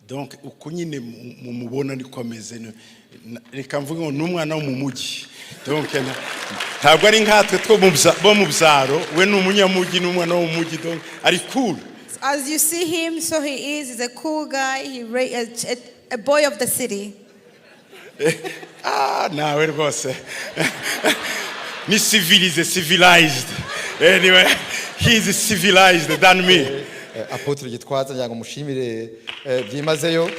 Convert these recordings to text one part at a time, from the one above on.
Donc uko nyine mumubona niko ameze, reka mvuge ngo n'umwana wo mu mujyi. Donc ntabwo ari nkatwe two bo mu byaro, we n'umunyamujyi n'umwana wo mu mujyi, donc ari cool. As you see him, so he is. He's a cool guy. A boy of the city. Nawe rwose ni civilized. Anyway, he's civilized than me. Apotre Gitwaza ngira ngo mushimire byimazeyo.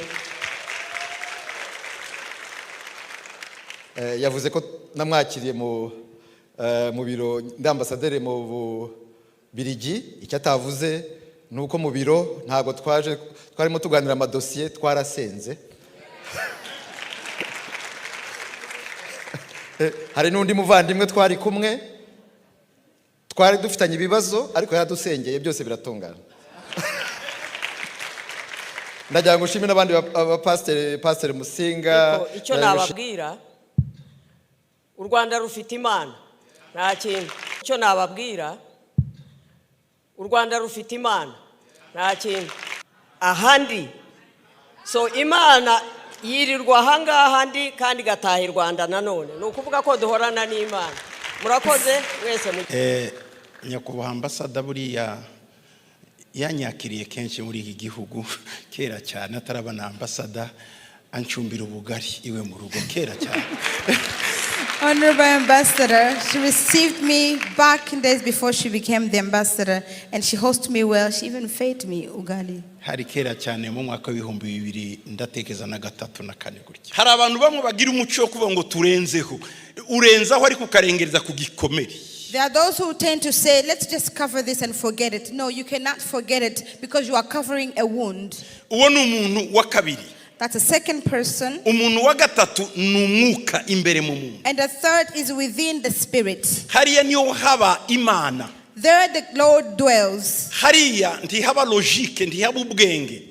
Yavuze ko namwakiriye mu biro ndambasaderi mu Birigi. Icyo atavuze nuko mu biro ntago twarimo tuganira amadosiye, twarasenze. Hari n'undi muvandimwe twari kumwe, twari dufitanye ibibazo ariko yadusengeye byose biratungana. Ndagira ngo ushimire n'abandi pastor Musinga. Icyo nababwira, u Rwanda rufite Imana, nta kintu. Icyo nababwira, u Rwanda rufite Imana, nta kintu. Ahandi, so Imana yirirwa ahangaha ndi kandi gataha i Rwanda nanone. Ni ukuvuga ko duhorana n'Imana. Murakoze mwese. Nyakubahwa ambasada buriya yanyakiriye kenshi muri iki gihugu kera cyane, atarabana ambasada ancumbira ubugari iwe mu rugo kera cyane. Honorable Ambassador, she received me back in days before she became the ambassador, and she hosted me well. She even fed me ugali. Hari kera cyane mu mwaka w'ibihumbi 2000 ndatekeza na 3 na 4 gutya. Hari abantu bamwe bagira umuco wo kuvuga ngo turenzeho, urenzaho ariko ukarengereza ku gikomere. There are those who tend to say, let's just cover this and forget it. No, you cannot forget it because you are covering a wound. Uwo ni umuntu wa kabiri. That's a second person. Umuntu wa gatatu ni umwuka imbere mu muntu. And the third is within the spirit. Hariya niyo haba Imana. There the Lord dwells. Hariya ntihaba logique, ntihaba ubwenge.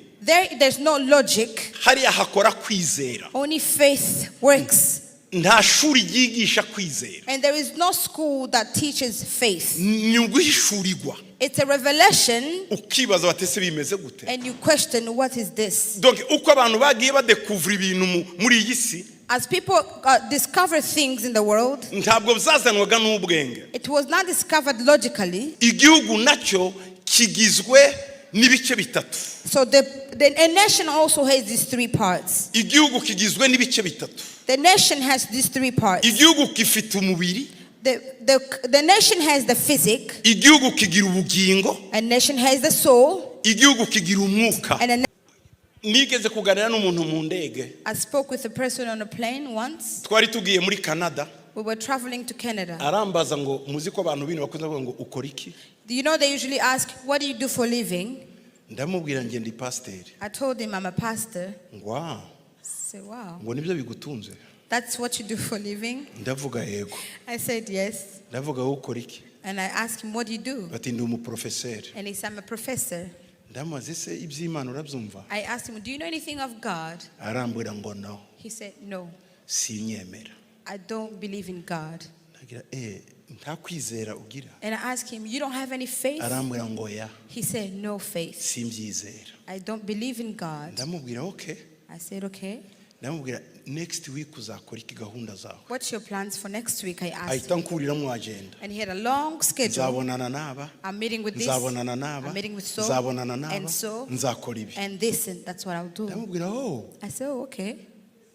There's no logic. Hariya hakora kwizera. Only faith works. Nta shuri ryigisha kwizera. And there is no school that teaches faith. Ni uguhishurirwa. It's a revelation. Ukibaza batese bimeze gute? And you question, what is this? Donc uko abantu bagiye badekuvura ibintu muri iyi si, as people discover things in the world, ntabwo byazanwaga n'ubwenge. It was not discovered logically. Igihugu nacyo kigizwe n'ibice bitatu. So a nation also has these 3 parts. Igihugu kigizwe n'ibice bitatu. The nation has these 3 parts. Igihugu gifite umubiri. The nation has the physic. Igihugu kigira ubugingo. A nation has the soul. Igihugu kigira umwuka. Nigeze kuganira n'umuntu mu ndege. I spoke with a person on a plane once. Twari tugiye muri Canada. We were traveling to Canada. Arambaza ngo muzi ko abantu bino bakunze kuvuga ngo ukora iki? Do you know they usually ask, what do you do for a living? Ndamubwira nge ndi pastor. I told him I'm a pastor. Wow. Say wow. Ngo nibyo bigutunze. That's what you do for a living? Ndavuga yego. I said yes. Ndavuga ukora iki? And I asked him, what do you do? Bati ndi umuprofesseur. And he said, I'm a professor. Ndamaze se iby'Imana urabyumva? I asked him, do you know anything of God? Arambwira ngo no. He said no. Sinyemera. I don't believe in God. Ndagira nta kwizera ugira? And I asked him, you don't have any faith? Arambwira ngo ya. He said no faith. Simbyizera. I don't believe in God. Ndamubwira okay. I said okay. Ndamubwira next week uzakora iki gahunda zawe? What's your plans for next week? I asked Ahita him. nkurira mu agenda. And he had a long schedule. Nzabonana naba. I'm meeting with this. Nzabonana naba. I'm meeting with so. Nzabonana naba. And so. Nzakora ibi. And this, and that's what I'll do. Ndamubwira I said okay.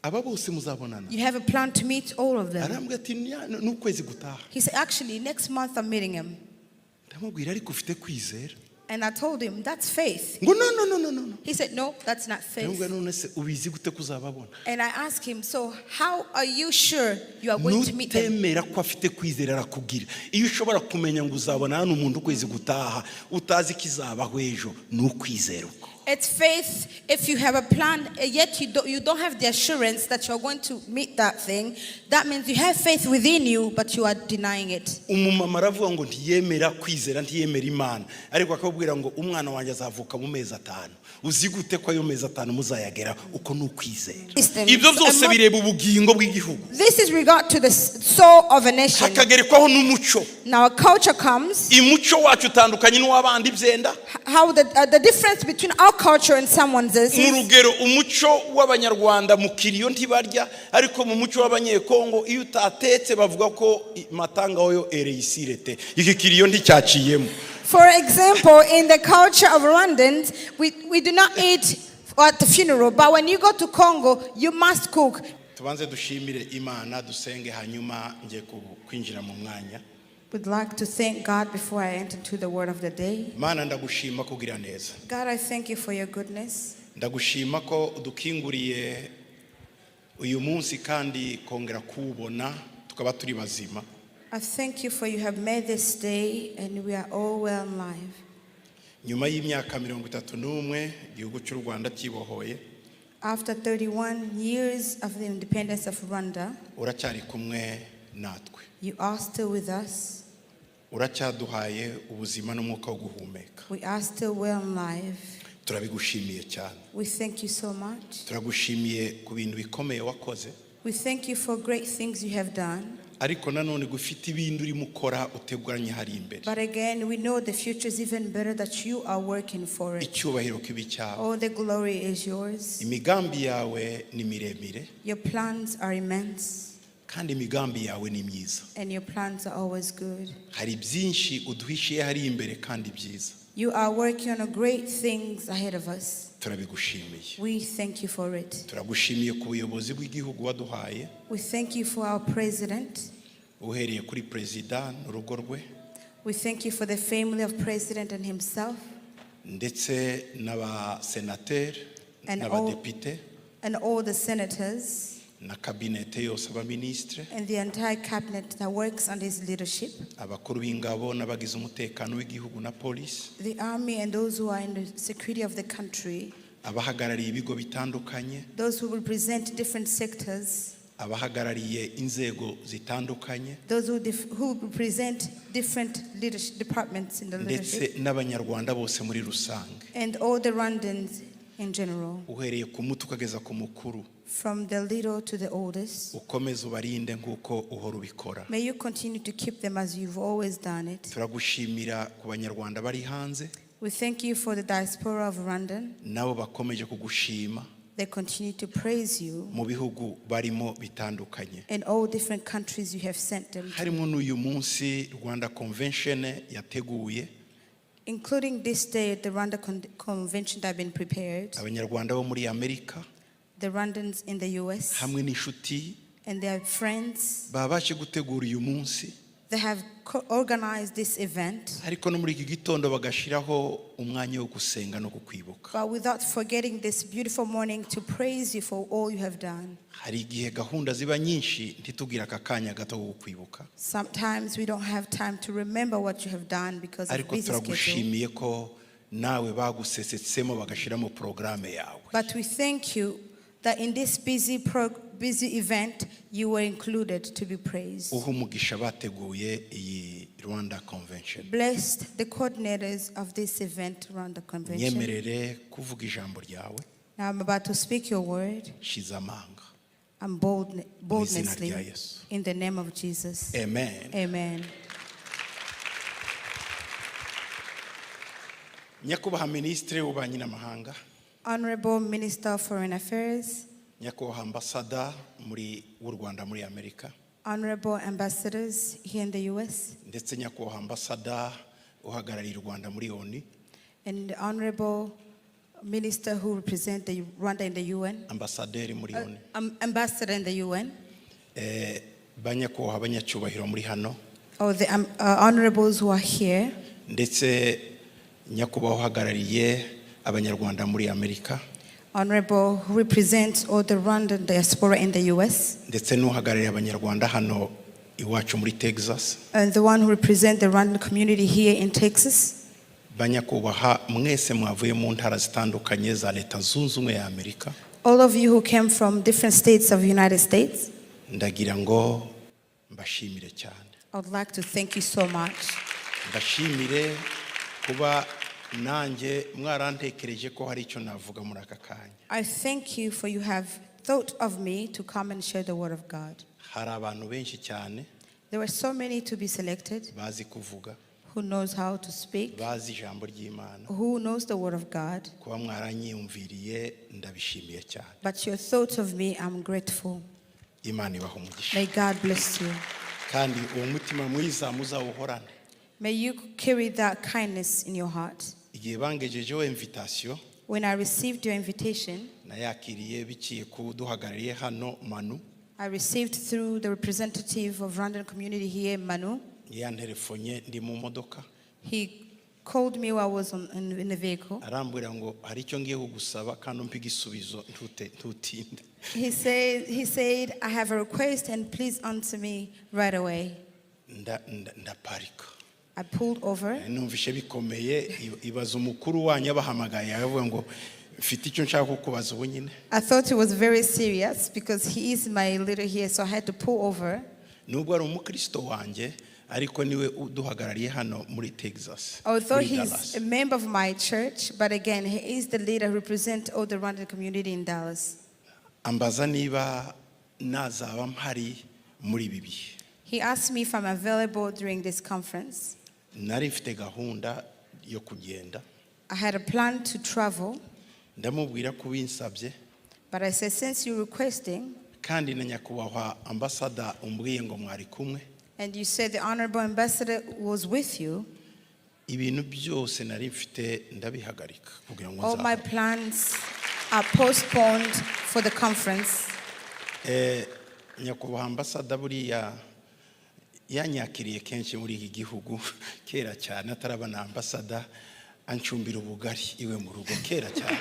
Aba bose muzabonana. You have a plan to meet all of them. Arambwira ati n'ukwezi gutaha. He said actually next month I'm meeting him. Ndamubwira ariko ufite kwizera? And I told him, that's faith. Ngo no. He said, no, that's not faith. And I asked him, so how are you sure you are going to meet them? Nutemera ko afite kwizera arakubwira. Iyo ushobora kumenya ngo uzabona hano umuntu ukwezi gutaha utazi kizabaho ejo n'ukwizera uko. It's faith if you have a plan, yet you don't have the assurance that you're going to meet that thing. That means you have faith within you, but you are denying it. Umumama aravuga ngo ntiyemera kwizera ntiyemera Imana, ariko akabwira ngo umwana wanjye azavuka mu mezi 5. Uzi gute ko ayo mezi 5 muzayagera uko n'ukwizera? Ibyo byose bireba ubugingo bw'igihugu. This is regard to the soul of a nation. Hakagerekwaho n'umuco. Now a culture comes. Imuco wacu utandukanye n'uwabandi byenda. How the difference between our our culture and someone's mu else's. rugero umuco w'abanyarwanda mu kiriyo ntibarya ariko mu muco w'abanyekongo iyo utatetse bavuga ko matanga oyo ereisirete iki kiriyo nticyaciyemo. For example, in the culture of Rwandans, we do not eat at the funeral, but when you go to Congo, you must cook. Tubanze dushimire Imana dusenge hanyuma ngiye kwinjira mu mwanya. Would like to thank God before I enter into the word of the day. Mana ndagushima kugira neza. God, I thank you for your goodness. Ndagushima ko udukinguriye uyu munsi kandi kongera kuwubona tukaba turi bazima. I thank you for you have made this day and we are all well alive. Nyuma y'imyaka 31 igihugu cy'u Rwanda kibohoye. After 31 years of the independence of Rwanda, uracyari kumwe natwe. you are still with us. Uracyaduhaye ubuzima n'umwuka wo guhumeka. We are still well alive. Turabigushimiye cyane. We thank you so much. Turagushimiye ku bintu bikomeye wakoze. We thank you for great things you have done. Ariko nanone gufite ibintu urimo ukora uteguranye hari imbere. But again, we know the future is even better that you are working for it. Icyubahiro kibi cyawe. All the glory is yours. Imigambi yawe ni miremire. Your plans are immense. Kandi imigambi yawe ni myiza. And your plans are always good. Hari byinshi uduhishiye hari imbere kandi byiza. You are working on great things ahead of us. Turabigushimiye. We thank you for it. Turagushimiye ku buyobozi bw'igihugu waduhaye. We thank you for our president. Uhereye kuri president n'urugo rwe. We thank you for the family of president and himself. Ndetse n'abasenateri n'abadepite. And all the senators. Na kabinete yose abaministre. And the entire cabinet that works under his leadership. Abakuru b'ingabo n'abagize umutekano w'igihugu na polisi. The army and those who are in the security of the country. Abahagarariye ibigo bitandukanye. Those who represent different sectors. Abahagarariye inzego zitandukanye. Those who represent different leadership departments in the leadership. Ndetse n'abanyarwanda bose muri rusange. And all the Rwandans in general. Uhereye ku muto ukageza ku mukuru. From the little to the oldest. Ukomeze ubarinde nk'uko uhora ubikora. May you continue to keep them as you've always done it. Turagushimira ku banyarwanda bari hanze. We thank you for the diaspora of Rwanda. Nabo bakomeje kugushima. They continue to praise you. Mu bihugu barimo bitandukanye. In all different countries you have sent them. Harimo n'uyu munsi Rwanda Convention yateguye. Including this day the Rwanda Convention that have been prepared. Abanyarwanda bo muri Amerika. The Rwandans in the US. Hamwe n'inshuti. And their friends. Babashe gutegura uyu munsi. They have organized this event. Ariko no muri iki gitondo bagashiraho umwanya wo gusenga no kukwibuka. But without forgetting this beautiful morning to praise you for all you have done. Hari igihe gahunda ziba nyinshi ntitugira akakanya gato ko kukwibuka. Sometimes we don't have time to remember what you have done because of busy schedule. Ariko turagushimiye ko nawe bagusesetsemo bagashiramo programme yawe. But we thank you that in this busy event you were included to be praised. Uhumugisha bateguye iyi Rwanda Convention. Blessed the coordinators of this event, Rwanda Convention. Nyemerere kuvuga ijambo ryawe. Now I'm about to speak your word. Shizamanga. I'm boldnessly in the name of Jesus. Amen. Amen. Nyakubahwa Ministre w'ububanyi n'amahanga. Honorable Minister of Foreign Affairs. Nyakubahwa Ambassador muri w'u Rwanda muri Amerika. Honorable ambassadors here in the US. Ndetse nyakubahwa Ambassador uhagarariye Rwanda muri ONU. And the honorable minister who represent the Rwanda in the UN. Ambassador muri ONU. Ambassador in the UN. Banyakubahwa abanyacyubahiro muri hano. Oh, the honorables who are here. Ndetse nyakubahwa uhagarariye abanyarwanda muri Amerika. Honorable who represents all the Rwandan diaspora in the US. Ndetse n'uhagarariye abanyarwanda hano iwacu muri Texas. And the one who represents the Rwandan community here in Texas. Banyakubaha mwese mwavuye mu ntara zitandukanye za Leta Zunze Ubumwe ya Amerika. All of you who came from different states of the United States. Ndagira ngo mbashimire cyane. I would like to thank you so much. Ndashimire kuba nanjye mwarantekereje ko hari icyo navuga muri aka kanya. I thank you for you have thought of me to come and share the word of God. Hari abantu benshi cyane. There were so many to be selected. Bazi kuvuga. who knows how to speak, bazi ijambo ry'Imana, who knows the word of God. kuba mwaranyiyumviriye ndabishimiye cyane. But your thoughts of me, I'm grateful. Imana ibahe umugisha. May God bless you. Kandi uwo mutima mwiza muzawuhorane. May you carry that kindness in your heart. Igihe bangejejeho invitation, When I received your invitation, nayakiriye biciye ku duhagarariye hano Manu, I received through the representative of Rwandan community here, Manu. yanterefonye ndi mu modoka, He called me while I was in the vehicle. arambwira ngo hari icyo ngiye kugusaba kandi umpe igisubizo ntutinde. He said, I have a request and please answer me right away. Ndaparika. I pulled over. Numvishe bikomeye, ibaza umukuru wanyu abahamagaye aravuga ngo mfite icyo nshaka kukubaza ubu nyine. I thought it was very serious because he is my leader here, so I had to pull over. Nubwo ari umukristo wanjye ariko niwe uduhagarariye hano muri Texas. Although he's a member of my church, but again, he is the leader who represents all the Rwandan community in Dallas. Ambaza niba nazaba mpari muri ibi bihe. He asked me if I'm available during this conference. Nari mfite gahunda yo kugenda. I had a plan to travel, Ndamubwira ko binsabye but I said, since you're requesting, kandi na nyakubahwa ambasada umbwiye ngo mwari kumwe, and you said the honorable ambassador was with you, ibintu byose nari mfite ndabihagarika kugira ngo all my nzabe. plans are postponed for the conference. Nyakubahwa ambasada buriya yanyakiriye kenshi muri iki gihugu kera cyane ataraba na ambasada ancumbira ubugari iwe mu rugo kera cyane.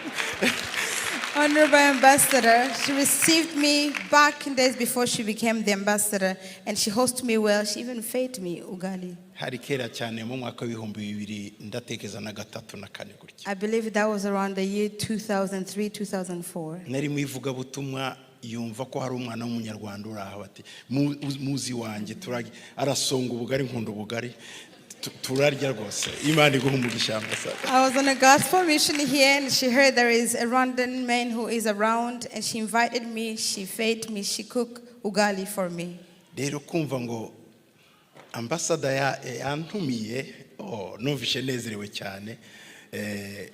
Honorable ambassador, she received me back in days before she became the ambassador, and she hosted me well. She even fed me ugali. Hari kera cyane mu mwaka w'ibihumbi bibiri ndatekereza na gatatu na kane gutya. I believe that was around the year 2003, 2004. Nari mu ivugabutumwa yumva ko hari umwana w'umunyarwanda uraho ati muzi wanjye turagi arasonga ubugari nkunda ubugari turarya rwose. Imana iguhe umugisha ambasada. I was on a gospel mission here, and she heard there is a Rwandan man who is around, and she invited me, she fed me, she cooked ugali for me. Rero kumva ngo ambasada yantumiye, numvishe nezerewe cyane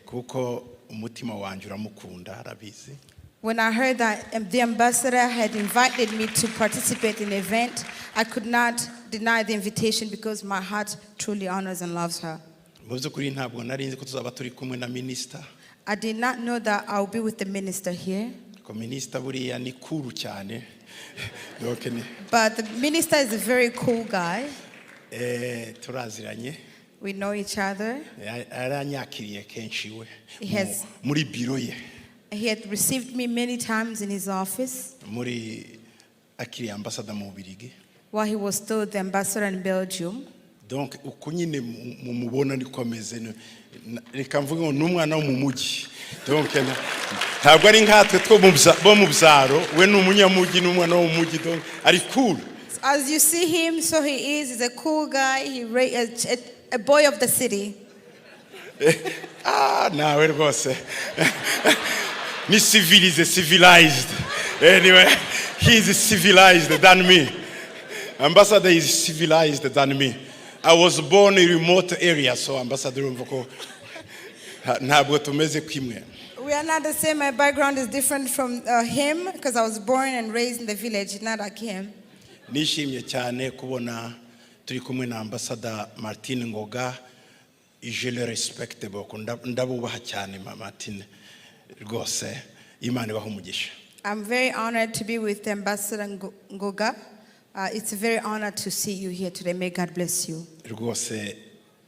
kuko umutima wanjye uramukunda arabizi. When I heard that the ambassador had invited me to participate in the event, I could not deny the invitation because my heart truly honors and loves her. Mu by'ukuri ntabwo nari nzi ko tuzaba turi kumwe na minister. I did not know that I'll be with the minister here. Ko minister buriya ni kuru cyane. But the minister is a very cool guy. Turaziranye. We know each other. Aranyakiriye kenshi we. Yes. Muri biro ye. He had received me many times in his office. Muri akiri ambassador mu Bubiligi. While he was still the ambassador in Belgium. Donc uko nyine mumubona niko ameze. Reka mvuge ngo n'umwana wo mu mujyi. Donc ntabwo ari nkatwe two bo mu byaro, we n'umunyamujyi n'umwana wo mu mujyi, donc ari cool. As you see him, so he is. He's a cool guy. A boy of the city. Nawe rwose. Ni civilized. Anyway, he is civilized than me. Ambassador is civilized than me. I was born in a remote area, so ambassador ntabwo tumeze kimwe. We are not the same. My background is different from him because I was born and raised in the village, not like him. Nishimye cyane kubona turi kumwe na ambassador Martin Ngoga. Je le respecte beaucoup. Ndabubaha cyane Martin. Rwose Imana ibahe umugisha. I'm very honored to be with Ambassador Ngoga. It's a very honor to see you here today. May God bless you. Rwose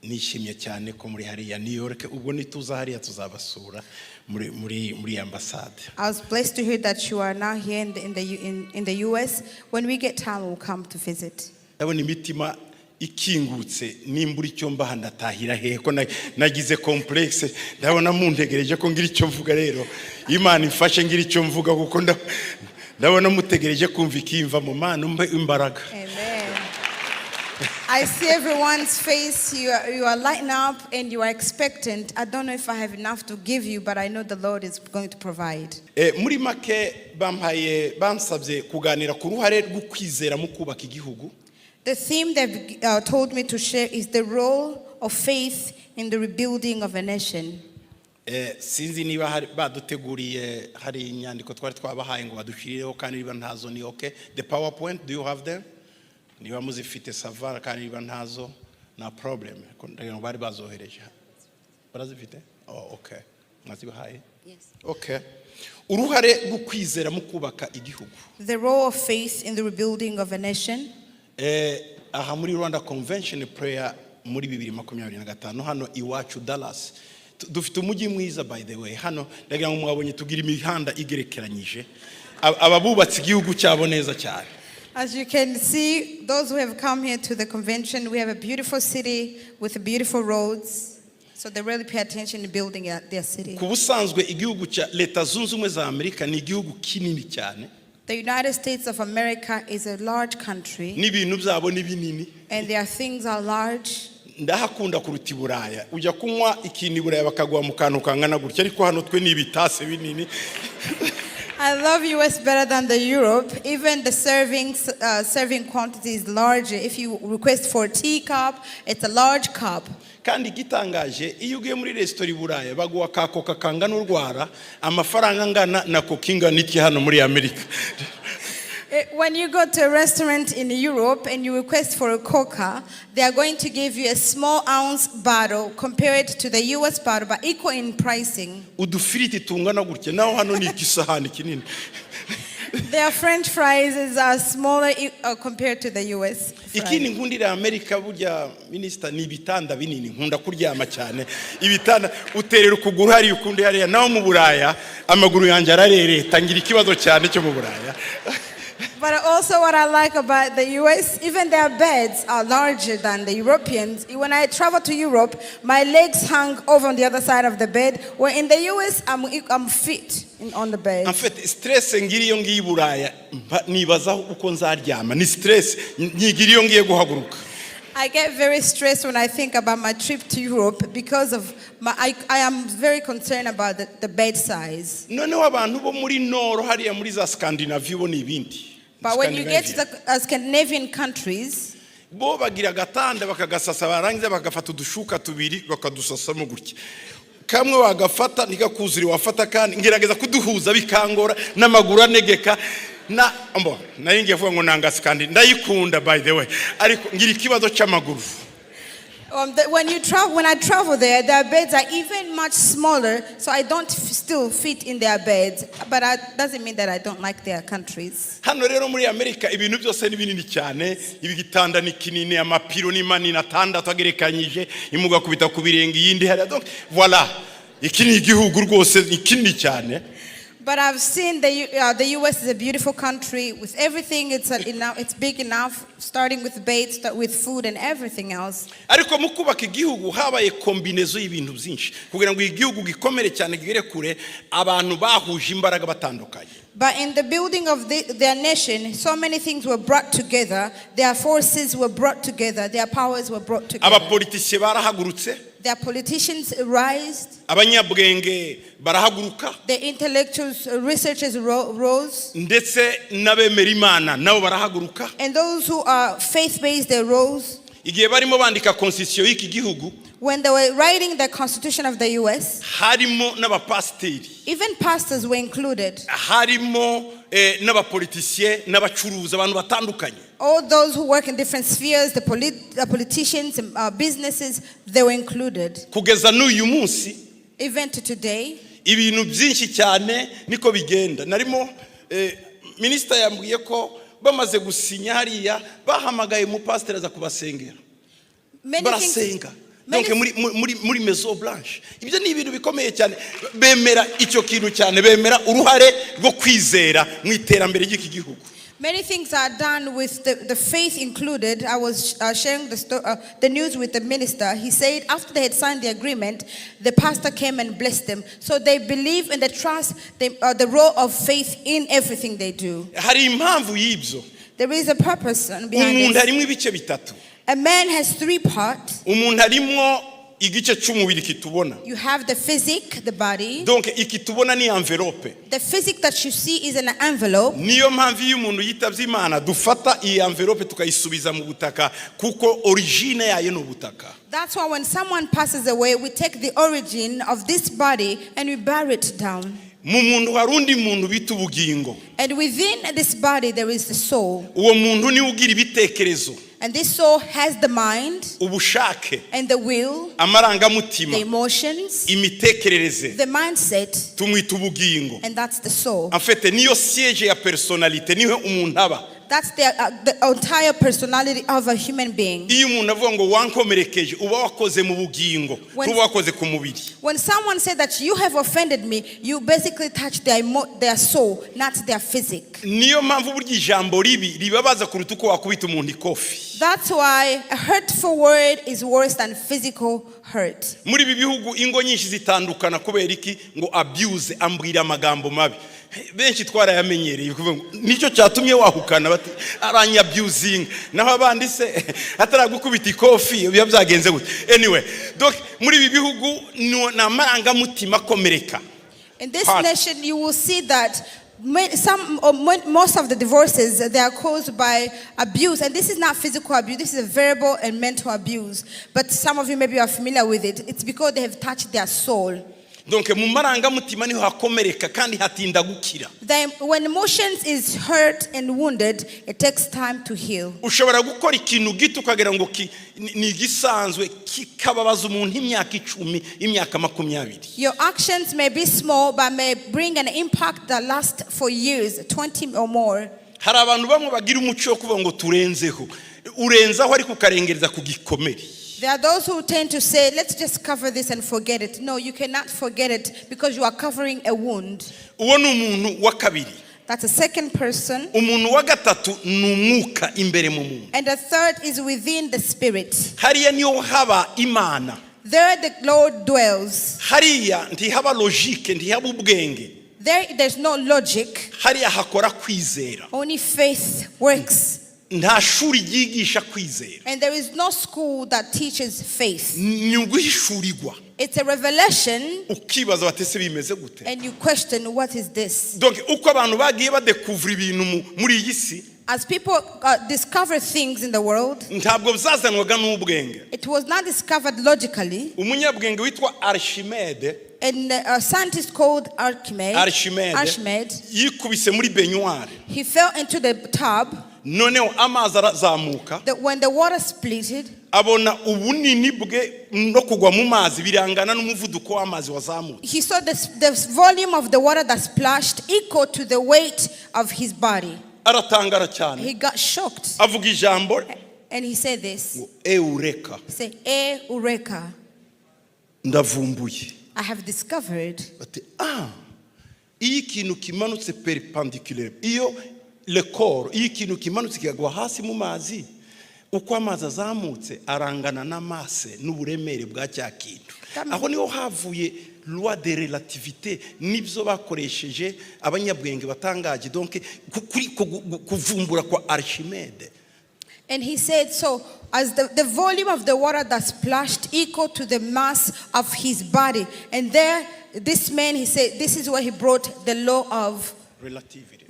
nishimye cyane ko muri hariya New York, ubwo nituza hariya tuzabasura muri ambassade. I was blessed to hear that you are now here in the US. When we get time, we'll come to visit. Ndabona imitima ikingutse nimbura icyo mbaha ndatahira hehe ko nagize complexe, ndabona muntegereje ko ngira icyo mvuga. Rero Imana imfashe ngira icyo mvuga kuko ndabona mutegereje kumva ikimva mu Mana umbe imbaraga. Amen. I see everyone's face. You are lighting up and you are expectant. I don't know if I have enough to give you, but I know the Lord is going to provide. Muri make bansabye kuganira ku ruhare rw'ukwizera mu kubaka igihugu. The theme they've told me to share is the role of faith in the rebuilding of a nation. Sinzi niba baduteguriye hari inyandiko twari twabahaye ngo badushirireho kandi niba ntazo ni okay. The PowerPoint, do you have them? Niba muzifite savara kandi niba ntazo na problem. Ndagira bari bazohereje. Barazifite? Oh, okay. Mwazibahaye? Yes. Okay. Uruhare rwo kwizera mu kubaka igihugu. The role of faith in the rebuilding of a nation. Aha muri Rwanda Convention prayer muri 2025 hano iwacu Dallas. Dufite umujyi mwiza by the way. Hano ndagira ngo mwabonye tugira imihanda igerekeranyije. Ababubatse igihugu cyabo neza cyane. As you can see, those who have come here to the convention, we have a beautiful city with beautiful roads. So they really pay attention to building their city. Kubusanzwe igihugu cya Leta Zunze Ubumwe za Amerika ni igihugu kinini cyane. The United States of America is a large country. N'ibintu byabo ni binini. And their things are large. Ndahakunda kuruta Iburaya. Ujya kunywa ikintu Iburaya bakagwa mu kantu kangana gutya ariko hano twe ni ibitase binini. I love US better than the Europe. Even the serving quantity is larger. If you request for a teacup, it's a large cup. Kandi gitangaje iyo ugiye muri restaurant Iburaya baguha kakoka kangana urwara amafaranga ngana na kokinga niki hano muri Amerika. When you go to a restaurant in Europe and you request for a Coca, they are going to give you a small ounce bottle compared to the US bottle, but equal in pricing. Udufiriti tungana gutya naho hano ni ikisahani kinini. Their French fries are smaller compared to the US. Ikindi nkundira Amerika burya minister ni ibitanda binini nkunda kuryama cyane. Ibitanda uterera ukuguru hari ukundi hariya naho mu Buraya amaguru yanjye ararereta ngira ikibazo cyane cyo mu Buraya. But also what I like about the US, even their beds are larger than the Europeans. When I travel to Europe, my legs hang over on the other side of the bed. Where in the US, I'm fit on the bed. En fait, stress ngiriyo ngiye Buraya nibaza uko nzaryama. Ni stress ngiriyo ngiye guhaguruka. I get very stressed when I think about my trip to Europe because of I am very concerned about the bed size. Noneho abantu bo muri Nord hariya muri za Scandinavia bo ni ibindi. But when you get to the Scandinavian countries, bo bagira gatanda bakagasasa barangiza bagafata udushuka tubiri bakadusasamo gutya. Kamwe wagafata nikakuzuri wafata kandi ngerageza kuduhuza bikangora n'amaguru anegeka na ambo nayingiye vuga ngo nanga Scandinavia ndayikunda by the way ariko ngira ikibazo cy'amaguru. When I travel there, their beds are even much smaller, so I don't still fit in their beds. But that doesn't mean that I don't like their countries. Hano rero muri Amerika ibintu byose ni binini cyane, ibigitanda ni kinini, amapiro ni manini atandatu agerekanyije, imuga kubita ku birenge yindi hari. Donc voilà, iki ni igihugu rwose ni kinini cyane. But I've seen the US is a beautiful country with everything. It's big enough, starting with beds, with food and everything else. Ariko mu kubaka igihugu habaye kombinezo y'ibintu byinshi kugira ngo igihugu gikomere cyane gire kure abantu bahuje imbaraga batandukanye. But in the building of their nation, so many things were brought together. Their forces were brought together. Their powers were brought together. Abapolitiki barahagurutse. Their politicians rised. Abanyabwenge barahaguruka. The intellectuals, researchers rose. Ndetse n'abemera Imana nabo barahaguruka. And those who are faith-based, they rose. Igihe barimo bandika constitution y'iki gihugu, when they were writing the constitution of the US, harimo n'abapasteri. Even pastors were included. Harimo n'abapoliticiens n'abacuruzi abantu batandukanye. All those who work in different spheres, the politicians, businesses, they were included. Kugeza n'uyu munsi, even to today, ibintu byinshi cyane niko bigenda. Narimo minister yambwiye ko bamaze gusinya hariya bahamagaye mu pastor aza kubasengera. Barasenga. Donc muri Maison Blanche. Ibyo ni ibintu bikomeye cyane. Bemera icyo kintu cyane, bemera uruhare rwo kwizera mu iterambere ry'iki gihugu. Many things are done with the faith included. I was sharing the news with the minister. He said after they had signed the agreement, the pastor came and blessed them. So they believe and they trust the role of faith in everything they do. Hari impamvu y'ibyo. There is a purpose behind it. Umuntu harimo ibice bitatu. A man has three parts. Umuntu harimo igice cy'umubiri kitubona. You have the physic, the body. Donc ikitubona ni envelope. The physic that you see is an envelope. Niyo mpamvu iyo umuntu yitavye Imana dufata iyi envelope tukayisubiza mu butaka kuko origine yayo no butaka. That's why when someone passes away, we take the origin of this body and we bury it down. Mu muntu harundi muntu bita ubugingo. And within this body there is the soul. Uwo muntu ni ugira ibitekerezo. And this soul has the mind Ubushake. and the will, Amarangamutima. the emotions, Imitekerereze. the mindset, Tumwita ubugingo. and that's the soul. En fait niyo siège ya personnalité niho umuntu aba. That's the entire personality of a human being. Iyo umuntu avuga ngo wankomerekeje uba wakoze mu bugingo When- tuba wakoze ku mubiri. When someone said that you have offended me, you basically touch their soul, not their physic. Niyo mpamvu burya ijambo ribi ribabaza kuruta uko wakubita umuntu ikofi. That's why a hurtful word is worse than physical hurt. Muri ibi bihugu ingo nyinshi zitandukana kubera iki ngo abuse ambwira amagambo mabi. Benshi twarayamenyereye kuvuga ngo nicyo cyatumye wahukana bati aranyabusing naho abandi se ataragukubita ikofi biba byagenze gute. Anyway, donc muri ibi bihugu na maranga mutima komereka. In this Heart. nation, you will see that most of the divorces, they are caused by abuse. And this is not physical abuse. This is a verbal and mental abuse. But some of you maybe are familiar with it. It's because they have touched their soul. Donc mu maranga mutima niho hakomereka kandi hatinda gukira. Then when emotions is hurt and wounded, it takes time to heal. Ushobora gukora ikintu gito ukagera ngo ni gisanzwe kikababaza umuntu imyaka 10 imyaka 20. Your actions may be small but may bring an impact that lasts for years, 20 or more. Hari abantu bamwe bagira umuco wo kuvuga ngo turenzeho. Urenzaho ariko ukarengereza ku gikomere. There are those who tend to say, let's just cover this and forget it. No, you cannot forget it because you are covering a wound. Uwo ni umuntu wa kabiri. That's a second person. Umuntu wa gatatu ni umwuka imbere mu muntu. And the third is within the spirit. Hariya niyo haba Imana. There the Lord dwells. Hariya ntihaba logique ntihaba ubwenge. There's no logic. Hariya hakora kwizera. Only faith works. Nta shuri ryigisha kwizera. And there is no school that teaches faith. Ni uguhishurirwa. It's a revelation. Ukibaza batese bimeze gute. And you question, what is this? Donc uko abantu bagiye badekuvura ibintu muri iyi si. As people discover things in the world, Ntabwo byazanwaga n'ubwenge. it was not discovered logically. Umunyabwenge witwa Archimede. And a scientist called Archimede, yikubise muri baignoire. he fell into the tub. Noneho amazi arazamuka. When the water splitted, Abona ubunini bwe no kugwa mu mazi birangana n'umuvuduko w'amazi wazamuka. he saw the volume of the water that splashed equal to the weight of his body. Aratangara cyane. He got shocked. Avuga ijambo And he said this. Eureka. He said, Eureka. Ndavumbuye. I have discovered. Ati iyo ikintu kimanutse perpendiculaire. Iyo le corps, iyo ikintu kimanutse kigwa hasi mu mazi. Uko amazi azamutse arangana n'amase n'uburemere bwa cya kintu. Aho niho havuye loi de relativité nibyo bakoresheje abanyabwenge batangaje donc kuvumbura kwa Archimede. And he said, so as the volume of the water that splashed equal to the mass of his body. And there, this man, he said, this is where he brought the law of relativity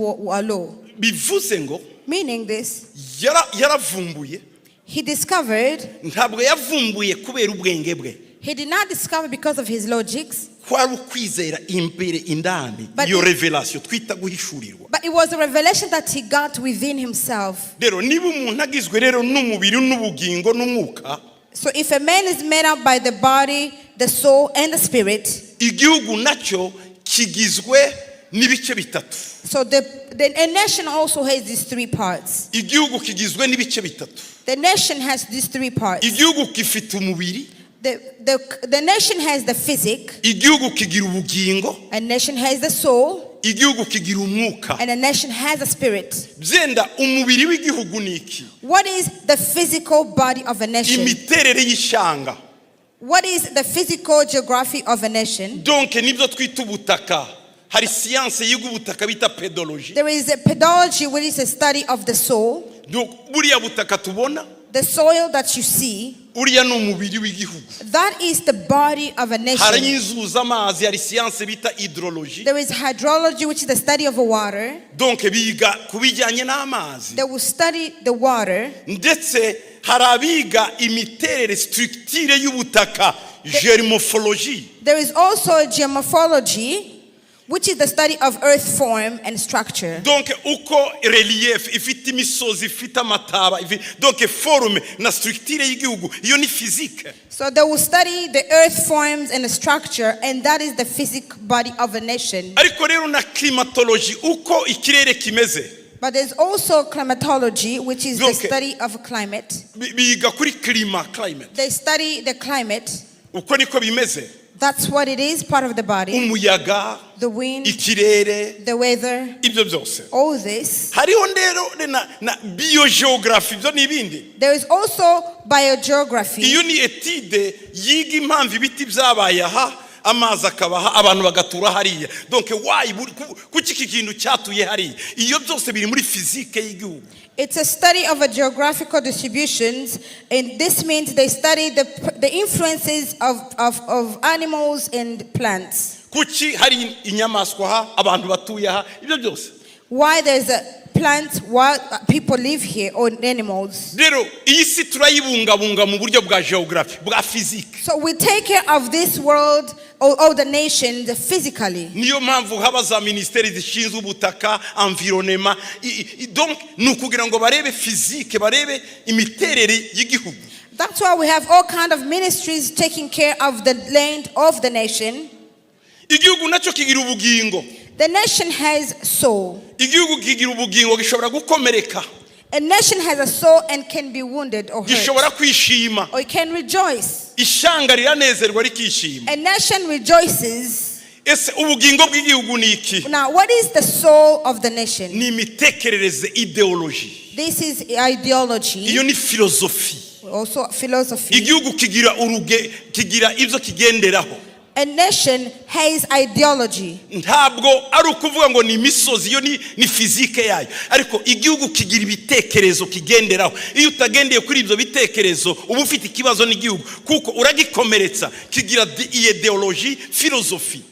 law. Bivuze ngo Meaning this, yaravumbuye. he discovered, Ntabwo yavumbuye kubera ubwenge bwe. he did not discover because of his logics, Kwari ukwizera imbere indani iyo revelation twita guhishurirwa. but it was a revelation that he got within himself. Rero niba umuntu agizwe rero n'umubiri n'ubugingo n'umwuka. So if a man is made up by the body, the soul, and the spirit, Igihugu nacyo kigizwe n'ibice bitatu. so a nation also has these three parts. Igihugu kigizwe n'ibice bitatu. The nation has these three parts. Igihugu gifite umubiri. The nation has the physic. Igihugu kigira ubugingo. A nation has the soul. Igihugu kigira umwuka. And a nation has a spirit. Byenda umubiri w'igihugu niki? What is the physical body of a nation? Imiterere y'ishanga. What is the physical geography of a nation? Donc nibyo twita ubutaka. Hari science yiga ubutaka bita pedology. There is a pedology, which is a study of the soul. Donc buriya butaka tubona. The soil that you see, uriya ni umubiri w'igihugu. that is the body of a Hari nation. inzuzi amazi, hari siyanse bita hydrology. There is hydrology, which is the study of water. Donc biga kubijyanye n'amazi. They will study the water. Ndetse hari abiga imiterere structure y'ubutaka, germophaology. There is also geomorphology, which is the study of earth form and structure. Donc uko relief ifite imisozi ifite amataba, donc forme na structure y'igihugu, iyo ni physique. So they will study the earth forms and the structure, and that is the physical body of a nation. Ariko rero na climatology, uko ikirere kimeze. But there's also climatology, which is the Okay. study of climate. Biga kuri climate. They study the climate. Uko niko bimeze. That's what it is, part of the body. Umuyaga, The wind, ikirere, the weather, ibyo byose. all this. Hariho ndero na biogeography, byo n'ibindi. There is also biogeography. Iyo ni etide yiga impamvu ibiti byabaye aha, amazi akabaha, abantu bagatura hariya. Donc why kuki iki kintu cyatuye hariya? Iyo byose biri muri physique y'igihugu. It's a study of a geographical distributions, and this means they study the influences of animals and plants. Kuki hari inyamaswa ha, abantu batuye ha, ibyo byose. Why there's a plant, why people live here, or animals. Rero iyi si turayibungabunga mu buryo bwa geography, bwa physique. So we take care of this world or the nation physically. Niyo mpamvu haba za ministeri zishinzwe ubutaka, environnement. Donc nukugira ngo barebe physique, barebe imiterere y'igihugu. That's why we have all kind of ministries taking care of the land of the nation. Igihugu nacyo kigira ubugingo. The nation has soul. Igihugu kigira ubugingo, gishobora gukomereka, A nation has a soul and can be wounded or hurt, gishobora kwishima, or it can rejoice. ishanga riranezerwa rikishima. A nation rejoices. Ese ubugingo bw'igihugu ni iki? Now, what is the soul of the nation? Ni imitekerereze, ideology. This is ideology, Iyo ni philosophy. also philosophy. Igihugu kigira ibyo kigenderaho. A nation has ideology. Ntabwo ari ukuvuga ngo ni imisozi, iyo ni physique yayo, ariko igihugu kigira ibitekerezo kigenderaho. Iyo utagendeye kuri ibyo bitekerezo uba ufite ikibazo n'igihugu, kuko uragikomeretsa. Kigira ideology, philosophy.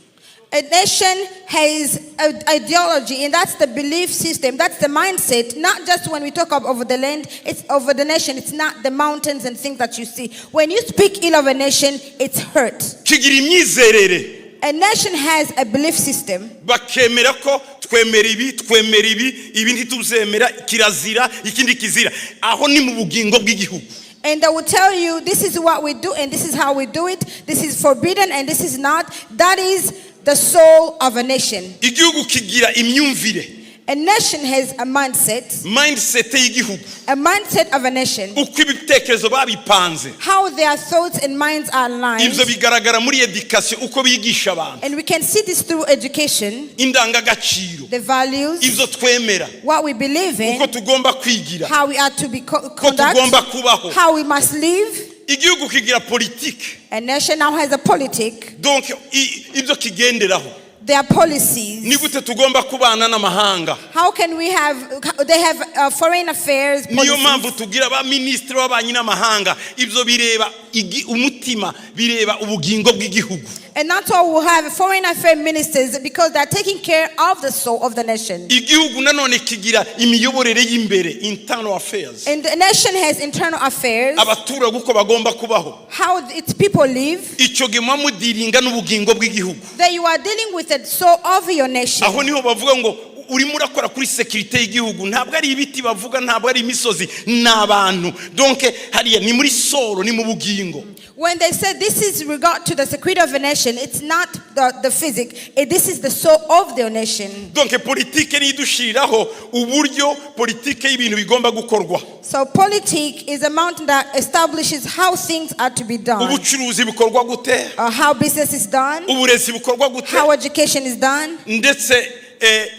A nation has an ideology, and that's the belief system, that's the mindset. Not just when we talk over the land, it's over the nation. It's not the mountains and things that you see. When you speak ill of a nation, it's hurt. Kigira imyizerere. A nation has a belief system. Bakemera ko twemera ibi ntituzemera, kirazira ikindi kizira. Aho ni mu bugingo bw'igihugu. And they will tell you, this is what we do, and this is how we do it. This is forbidden, and this is not. That is the soul of a nation. Igihugu kigira imyumvire. A nation has a mindset y'igihugu. A mindset of a nation. Uko ibitekerezo babipanze. How their thoughts and minds are aligned. Ibyo bigaragara muri education, uko bigisha abantu. And we can see this through education. Indangagaciro. The values. Ibyo twemera. What we believe in. Uko tugomba kwigira. How we are to be Ko conduct. tugomba kubaho. How we must live. Igihugu kigira politiki. A nation now has a politic. Donc ibyo kigenderaho. Their policies. Ni gute tugomba kubana n'amahanga. How can we have, they have foreign affairs policies. Niyo mpamvu tugira ba ministre w'abanyi n'amahanga. Ibyo bireba umutima, bireba ubugingo bw'igihugu. And that's why we'll have foreign affairs ministers, because they're taking care of the soul of the nation. Igihugu nanone kigira imiyoborere y'imbere, internal affairs. And the nation has internal affairs. Abaturage uko bagomba kubaho. How its people live. Icyo gima mudiringa n'ubugingo bw'igihugu. That you are dealing with the soul of your nation. Aho niho bavuga ngo urimo urakora kuri security y'igihugu, ntabwo ari ibiti bavuga, ntabwo ari imisozi, n'abantu. Donc hariya ni muri solo, ni mu bugingo. When they say this is regard to the security of a nation, it's not the physic. This is the soul of their nation. Donc politike ni dushiriraho uburyo politike y'ibintu bigomba gukorwa. So politik is a mountain that establishes how things are to be done. Ubucuruzi bukorwa gute? How business is done. Uburezi bukorwa gute? How education is done. Ndetse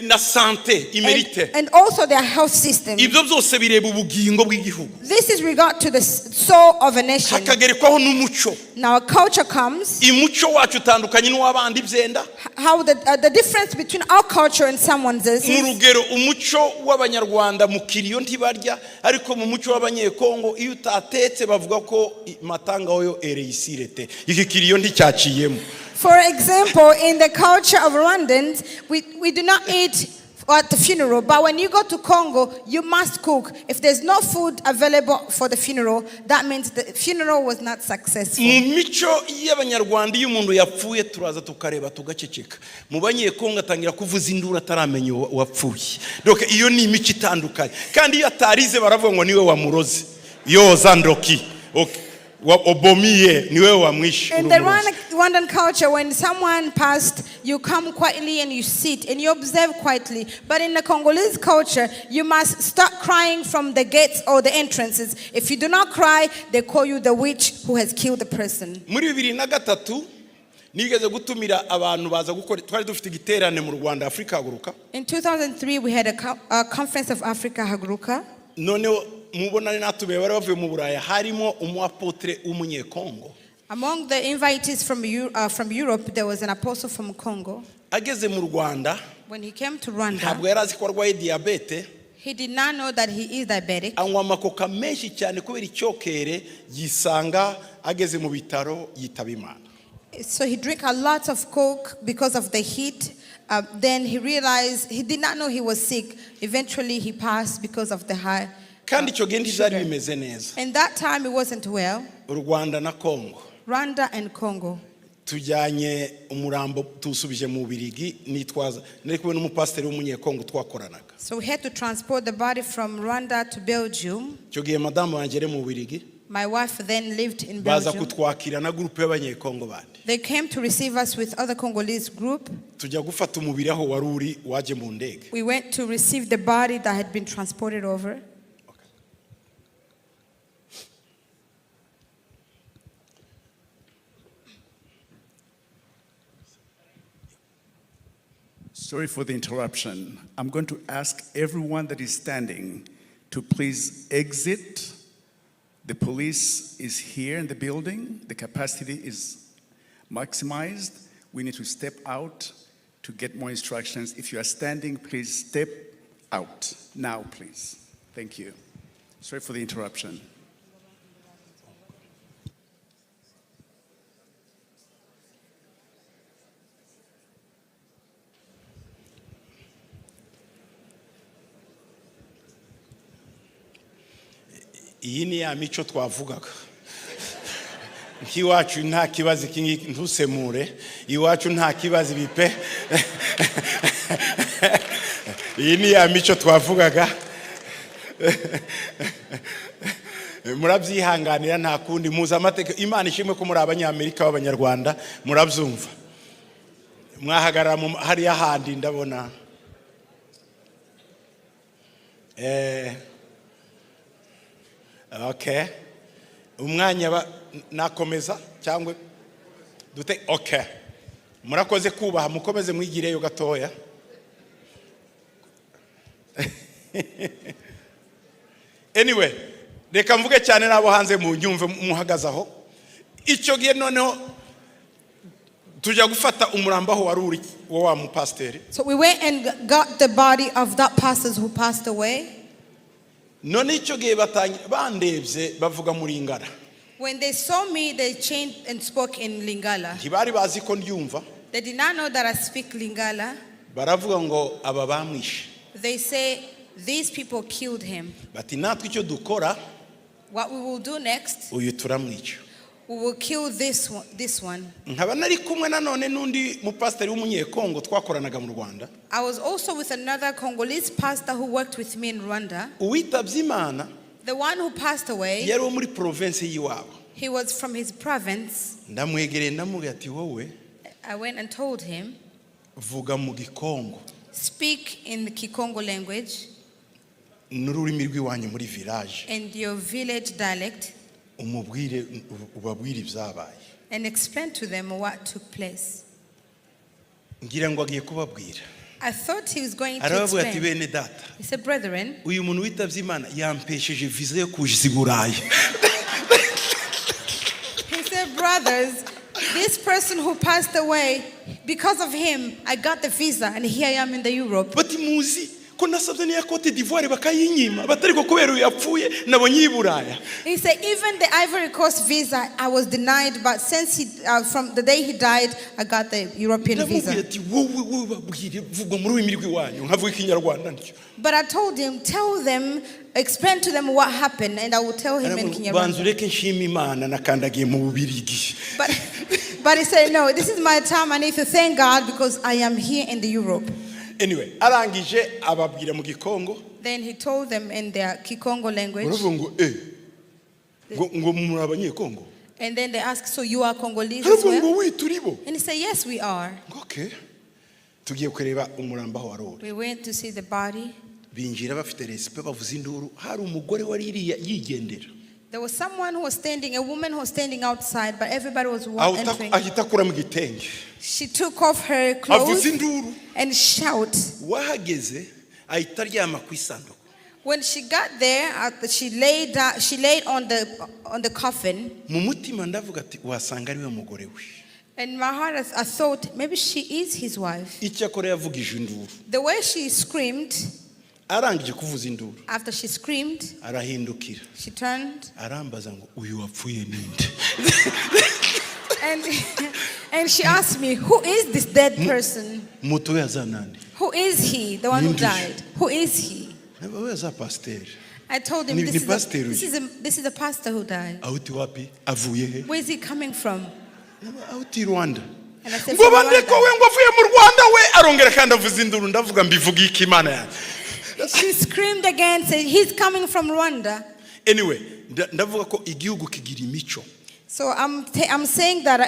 na sante imerite. And also their health system. Ibyo byose bireba ubugingo bw'igihugu. This is regard to the soul of a nation. Hakagerekwaho n'umuco. Now culture comes. Imuco wacu utandukanye n'uwabandi byenda. How the difference between our culture and someone's is. Urugero umuco w'abanyarwanda mu kiriyo ntibarya ariko mu muco w'abanyekongo iyo utatetse bavuga ko matanga oyo ereisirete. Iki kiriyo nticyaciyemo. For example, in the culture of Rwandans, we do not eat at the funeral, but when you go to Congo, you must cook. If there's no food available for the funeral, that means the funeral was not successful. Mu mico y'abanyarwanda iyo umuntu yapfuye turaza tukareba tugaceceka. Mu banyekongo atangira kuvuza induru ataramenya wapfuye. Donc iyo ni imico itandukanye. Kandi iyo atarize baravuga ngo niwe wamuroze. Yo zandoki. Okay. In the Rwandan culture, when someone passed, you come quietly and you sit and you observe quietly. But in the Congolese culture, you must start crying from the gates or the entrances. If you do not cry, they call you the witch who has killed the person. In 2003, we had a conference of Africa Haguruka. Among the invitees from Europe, there was an apostle from Congo. When he came to Rwanda, he did not know that he is diabetic. So he drank a lot of Coke because of the heat. Then he realized he did not know he was sick. Eventually he passed because of the high. And that time it wasn't well. Rwanda and Congo. So we had to transport the body from Rwanda to Belgium. My wife then lived in Belgium. They came to receive us with other Congolese group. We went to receive the body that had been transported over. Sorry for the interruption. I'm going to ask everyone that is standing to please exit. The police is here in the building. The capacity is maximized. We need to step out to get more instructions. If you are standing, please step out now, please. Thank you. Sorry for the interruption. Iyi ni ya mico twavugaga. Nk'iwacu nta kibazo kingi ntusemure. Iwacu nta kibazo bipe. Iyi ni ya mico twavugaga. Murabyihanganira nta kundi muza amateka Imana ishimwe ko muri abanyamerika b'abanyarwanda murabyumva. Mwahagarara hari ahandi ndabona. Okay. Umwanya nakomeza cyangwa dute okay. Murakoze kubaha mukomeze mwigireyo gatoya. Anyway, reka mvuge cyane nabo hanze mu nyumve muhagazaho. Icyo gihe noneho tujya gufata umurambaho waruri wa mupasteri. So we went and got the body of that pastor who passed away. None icyo gihe bandebye bavuga muri Lingala. When they saw me, they changed and spoke in Lingala. Ntibari bazi ko ndyumva. They did not know that I speak Lingala. Baravuga ngo aba bamwishe. They say these people killed him. Bati natwe icyo dukora. What we will do next? Uyu turamwica. We will kill this one. Nkaba nari kumwe nanone nundi mupasteri w'umunyekongo twakoranaga mu Rwanda. I was also with another Congolese pastor who worked with me in Rwanda. Uwitabye Imana. The one who passed away. Yari wo muri province yiwabo. He was from his province. Ndamwegereye ndamubwira ati wowe. I went and told him. Vuga mu Gikongo. Speak in the Kikongo language. N'ururimi rw'iwanyu muri village. And your village dialect. Umubwire ubabwire ibyabaye. And explain to them what took place. Ngira ngo agiye kubabwira. I thought he was going to arabavuga ati explain. bene data He said, brethren, uyu muntu witavye Imana yampesheje visa yo kuja i Burayi. he said, brothers, this person who passed away, because of him, I got the visa and here I am in the Europe. bati muzi ko nasabye niya Cote d'Ivoire bakayinyima batari ko kubera yapfuye nabonye i Buraya. He said, even the Ivory Coast visa, I was denied, but since from the day he died, I got the European ndamubwiye visa. ati wowe babwire vuga muri ururimi rw'iwanyu nkavuga ikinyarwanda ntyo. But I told him, tell them, explain to them what happened, and I will tell him in banza Kinyarwanda. ureke nshima Imana nakandagiye mu Bubirigi. But he said, no, this is my time. I need to thank God because I am here in the Europe. Anyway, arangije ababwira mu Gikongo. Then he told them in their Kikongo language. Baravuga ngo ngo muri abanyekongo. And then they asked, so you are Congolese as Baravuga ngo well? wi turibo. And he said, yes, we are. Okay. Tugiye kureba umuramba wa Rore. We went to see the body. Binjira bafite respect bavuza induru hari umugore wari iriya yigendera. There was someone who was standing, a woman who was standing outside, but everybody was entering. Ahita kura mu gitenge. She took off her Avuza clothes induru. and shout. Wahageze ahita aryama ku isanduku. When she got there, she laid on the coffin. Mu mutima ndavuga ati wasanga ari we mugore we. In my heart, I thought maybe she is his wife. Icyakora yavugije induru. The way she screamed, Arangije kuvuza induru. after she screamed, Arahindukira. she turned Arambaza ngo uyu wapfuye ninde. and she asked me, who is this dead person? Moto yazanani. Who is he, the one who Ninde? died? Who is he? Wewe za pastor. I told him, Ni this pastor is a pastor who died. Auti wapi? Avuye he? Where is he coming from? Auti Rwanda. And I said, Ngo from bande ko Rwanda. we ngo avuye mu Rwanda we arongera kandi avuza induru ndavuga mbivuga iki Imana yanjye. She screamed again, saying, he's coming from Rwanda. Anyway, ndavuga ko igihugu kigira imico. So I'm saying that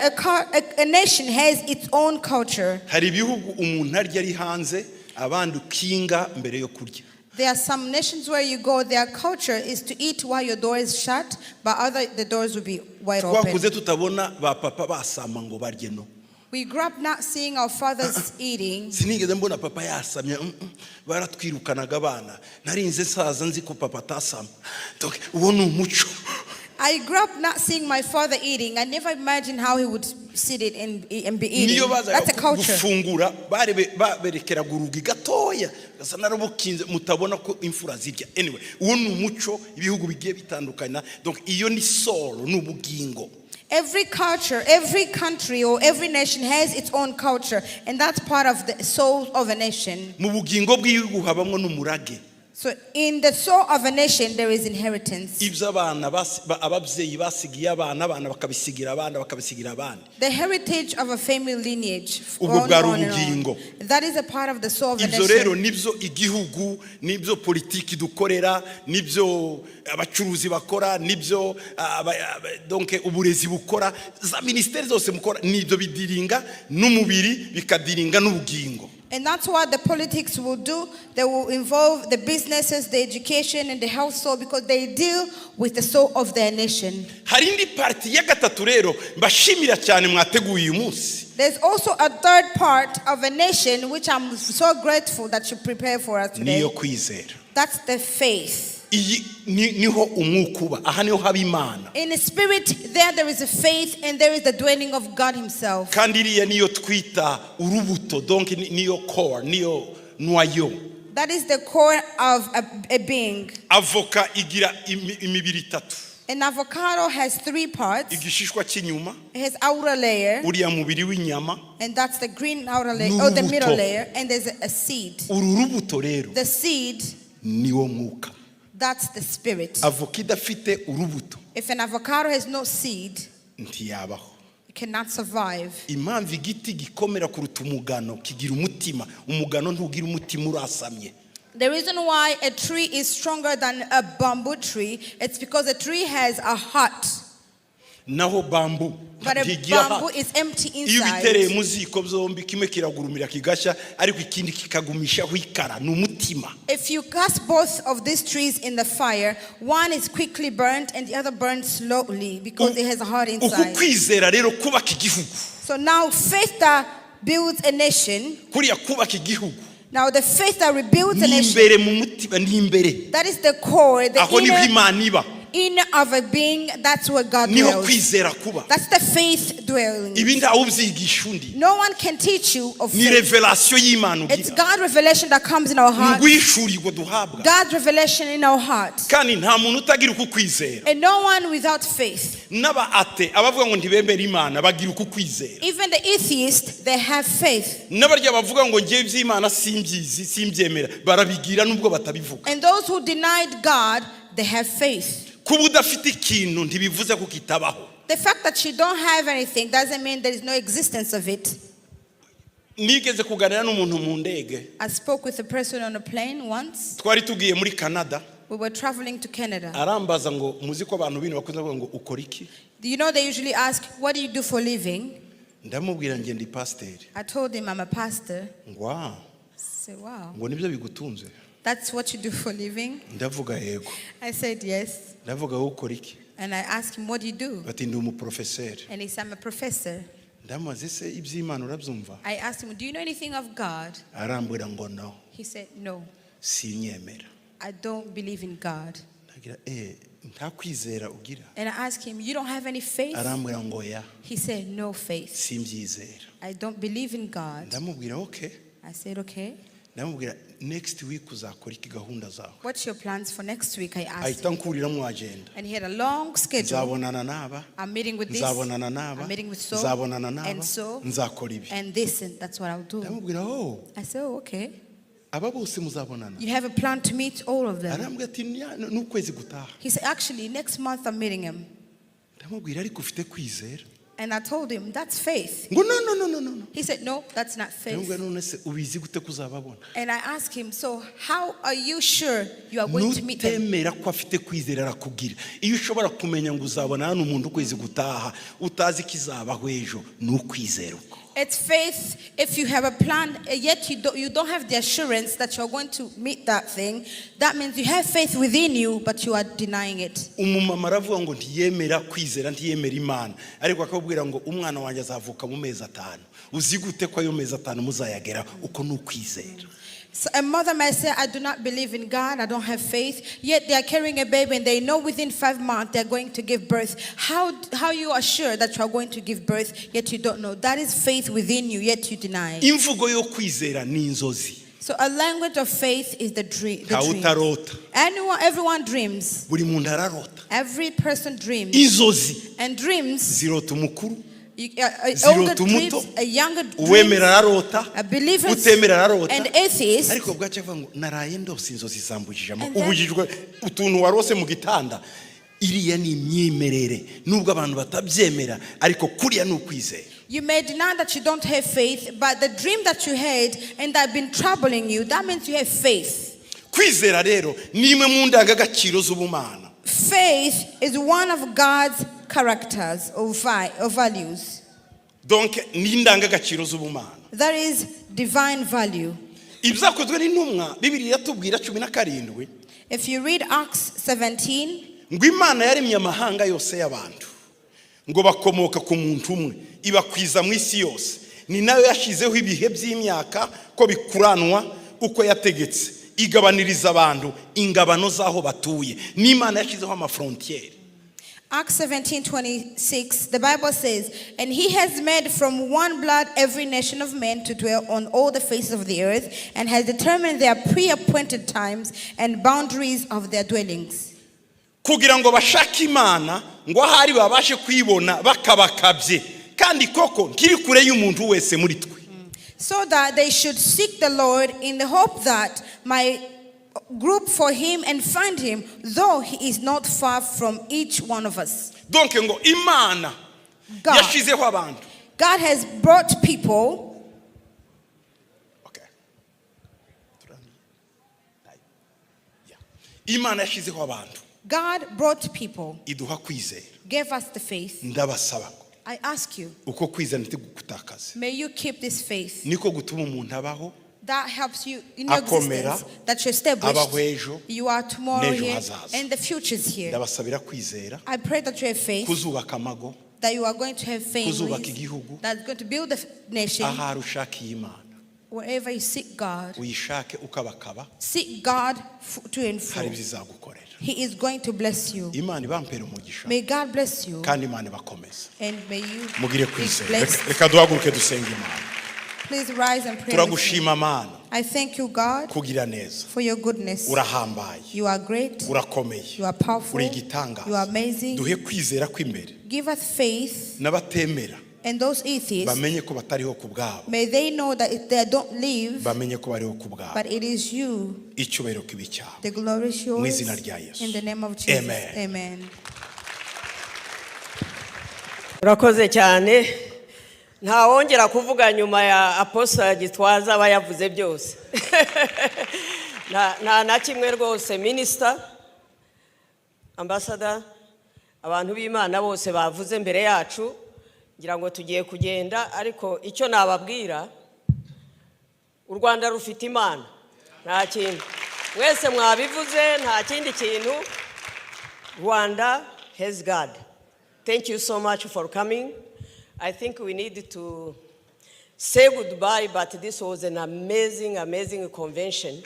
a nation has its own culture. Hari ibihugu umuntu arya ari hanze abandi ukinga mbere yo kurya. There are some nations where you go, their culture is to eat while your door is shut, but the doors will be wide open. Twakuze tutabona ba papa basama ngo barye no. We grew up not seeing our fathers eating. Sinigeze mbona papa yasamye baratwirukanaga abana narinze saza nzi ko papa atasama. Donc uwo ni umuco. I grew up not seeing my father eating. I never imagined how he would sit it and be eating. Niyo baza That's a culture. gufungura baberekeraga urugi gatoya gasa narabukinze mutabona ko imfura zirya. Anyway uwo ni umuco ibihugu bigiye bitandukana. Donc iyo ni soul n'ubugingo. Every culture, every country or every nation has its own culture, and that's part of the soul of a nation. Mu bugingo bw'igihugu habamwo n'umurage. So in the soul of a nation there is inheritance. Ibyo abana ababyeyi basigiye abana bakabisigira abana bakabisigira abandi. The heritage of a family lineage. Ubwo bwari ubugingo. That is a part of the soul of a Ibyo rero nation. nibyo igihugu nibyo politiki dukorera nibyo abacuruzi bakora nibyo donc uburezi bukora za ministeri zose mukora nibyo bidiringa n'umubiri bikadiringa n'ubugingo. And that's what the politics will do. They will involve the businesses, the education, and the household because they deal with the soul of their nation. Hari indi parti ya gatatu rero mbashimira cyane mwateguye uyu munsi. There's also a third part of a nation which I'm so grateful that you prepare for us today. Niyo kwizera. That's the faith. Iyi niho umwuka uba aha niho haba Imana. In the spirit, there is a faith and there is the dwelling of God himself. Kandi iriya niyo twita urubuto donc niyo core niyo noyau. That is the core of a being. Avoka igira imibiri itatu. An avocado has three parts. Igishishwa cy'inyuma. It has outer layer. Uriya mubiri w'inyama. And that's the green outer layer, or the middle layer. And there's a seed. Uru rubuto rero. The seed. Niwo mwuka. That's the spirit. Avoka idafite urubuto. If an avocado has no seed, ntiyabaho. it cannot survive. Impamvu igiti gikomera kuruta umugano kigira umutima. Umugano ntugira umutima urasamye. The reason why a tree is stronger than a bamboo tree, it's because a tree has a heart. Naho bamboo. But a bamboo is empty Iyo bitereye inside. mu ziko byombi kimwe kiragurumira kigashya ariko ikindi kikagumishaho ikara n'umutima. If you cast both of these trees in the fire, one is quickly burnt and the other burns slowly because it has a heart Uku inside. kwizera rero kubaka igihugu. So now faith that builds a nation. Kuriya kubaka igihugu. Now the faith that rebuilds a ni nation, imbere mu mutima, ni imbere that is the core, the aho niho Imana iba, inner of a being. That's where God niho dwells. kwizera kuba. That's the faith dwelling. Ibi ntawe ubyigisha undi, No one can teach you of ni faith. revelation y'Imana It's ugira, God's revelation that comes in our ni heart. guhishurirwa duhabwa, God's revelation in our heart. kandi nta muntu utagira uku kwizera. And no one without faith. N'aba ate abavuga ngo ntibemera Imana bagira uku kwizera, Even the atheists, they have faith. n'abarya bavuga ngo ngiye iby'Imana simbyizi simbyemera barabigira nubwo batabivuga. And those who denied God, they have faith. Kuba udafite ikintu ntibivuze ko kitabaho. The fact that you don't have anything doesn't mean there is no existence of it. Nigeze kuganira n'umuntu mu ndege, I spoke with a person on a plane once. twari tugiye muri Canada, We were traveling to Canada. arambaza ngo muzi ko abantu bino bakunze kuvuga ngo ukora iki? You know, they usually ask, what do you do for a living? Ndamubwira nge ndi pasiteri. I told him I'm a pastor. Ngwa, I said, wow, ngo nibyo bigutunze? that's what you do for a living? Ndavuga yego. I said, yes. Ndavuga wowe ukora iki? And I asked him, what do you do? Bati ndi umuprofeseri. And he said, I'm a professor. Ndamubaza ese iby'Imana urabyumva? I asked him, do you know anything of God? Arambwira ngo no, He said, no, sinyemera. I don't believe in God. Ndagira nta kwizera ugira? And I asked him, you don't have any faith? Arambwira ngo ya, He said, no faith. simbyizera. I don't believe in God. Ndamubwira okay. I said, okay. Ndamubwira next week uzakora iki gahunda zawe? What's your plans for next week? I asked Ahita him. nkurira mu agenda. And he had a long schedule. Nzabonana n'aba, I'm meeting with this, nzabonana n'aba, I'm meeting with so, nzabonana n'aba, and so, nzakora ibi. and this, and that's what I'll do. Ndamubwira oh, I said, oh, okay. aba bose muzabonana? You have a plan to meet all of them? Arambwira ati n'ukwezi gutaha. He said, actually, next month I'm meeting him. Ndamubwira ariko ufite kwizera? And I told him, that's faith. Ngo no. He said, no, that's not Ndamubwira faith. none se ubizi gute kuzababona? And I asked him, so how are you sure you are going to meet them? Nutemera ko afite kwizera arakubwira. Iyo ushobora kumenya ngo uzabona n'umuntu ukwezi gutaha utazi kizabaho ejo n'ukwizera uko. It's faith if you have a plan, yet you don't have the assurance that you're going to meet that thing. That means you have faith within you, but you are denying it. Umumama aravuga ngo ntiyemera kwizera ntiyemera Imana, ariko akabwira ngo umwana wanjye azavuka mu mezi 5. Uzi gute ko ayo mezi 5 muzayagera? Uko n'ukwizera. So a mother may say, I do not believe in God, I don't have faith, yet they are carrying a baby and they know within 5 months they're going to give birth. How you are sure that you are going to give birth, yet you don't know? That is faith within you, yet you deny it. Imvugo yo kwizera ni inzozi. So a language of faith is the dream. Utarota. Everyone dreams. Buri muntu ararota. Every person dreams. Inzozi And dreams, zirota umukuru, older dreams, a younger uwemera dreams, ararota, a believer, utemera ararota, and atheist. ariko bwaca avuga ngo naraye ndose inzozi zambujijemo. And then- Ubujijwe utuntu warose mu gitanda. Iriya ni imyemerere nubwo abantu batabyemera, ariko kuriya ni ukwizera. You may deny that you don't have faith, but the dream that you had and that been troubling you, that means you have faith. Kwizera rero ni imwe mu ndangagaciro z'ubumana. Faith is one of God's characters or values. Donc ni indangagaciro z'ubumana. That is divine value. Ibyakozwe n'intumwa Bibiliya tubwira 17. If you read Acts 17, ngo Imana yaremye amahanga yose y'abantu ngo bakomoka ku muntu umwe ibakwiza mu isi yose, ni nayo yashizeho ibihe by'imyaka ko bikuranwa uko yategetse, igabaniriza abantu ingabano zaho batuye. Ni Imana yashizeho amafrontiere. Acts 17:26, the Bible says, and he has made from one blood every nation of men to dwell on all the faces of the earth, and has determined their pre-appointed times and boundaries of their dwellings. Kugira ngo bashake Imana ngo ahari babashe kwibona bakabakabye, kandi koko kiri kure y'umuntu wese muri twe. So that they should seek the Lord in the hope that my group for him and find him, though he is not far from each one of us. Donc ngo Imana yashizeho abantu. God has brought people. Okay. Imana yashizeho abantu. God brought people, Iduha kwizera. gave us the faith. Ndabasaba ngo I ask you, uko kwizera ntigukutakaze. may you keep this faith. Niko gutuma umuntu abaho. That helps you in your Akomera, existence, that you're established. abaho ejo, You are tomorrow n'ejo here, hazaza. and the future's here. Ndabasabira kwizera, I pray that you have faith, kuzubaka amago, that you are going to have kuzubaka families, igihugu, that's going to build a nation ahari ushakiye Imana. Wherever you seek God, uyishake ukabakaba, seek God to and hari fro. bizagukorera. He is going to bless you. Imana ibampere umugisha May God bless you kandi Imana ibakomeze. and may you Mugire be kwizera. blessed. Reka duhaguruke dusenga Imana. Please rise and pray. with me. Turagushima Mana I thank you, God, kugira neza. for your goodness. Urahambaye, You are great. urakomeye, You are powerful. uri You are igitangaza. amazing. Duhe kwizera kw'imbere Give us faith, n'abatemera and those atheists, bamenye ko batariho ku bwabo, may they know that if they don't live, bamenye ko bariho ku bwabo. but it is you, Icyubahiro kibi cyawe. the glory is yours. Mu izina rya Yesu. In the name of Jesus. Amen. Amen. urakoze cyane. Ntawongera kuvuga nyuma ya Apostle Gitwaza aba yavuze byose. na kimwe rwose, Minister, Ambassador, abantu b'Imana bose bavuze mbere yacu, ngira ngo tugiye kugenda, ariko icyo nababwira, u Rwanda rufite Imana, nta kindi. Mwese mwabivuze, nta kindi kintu. Rwanda has God. Thank you so much for coming. I think we need to say goodbye, but this was an amazing, amazing convention.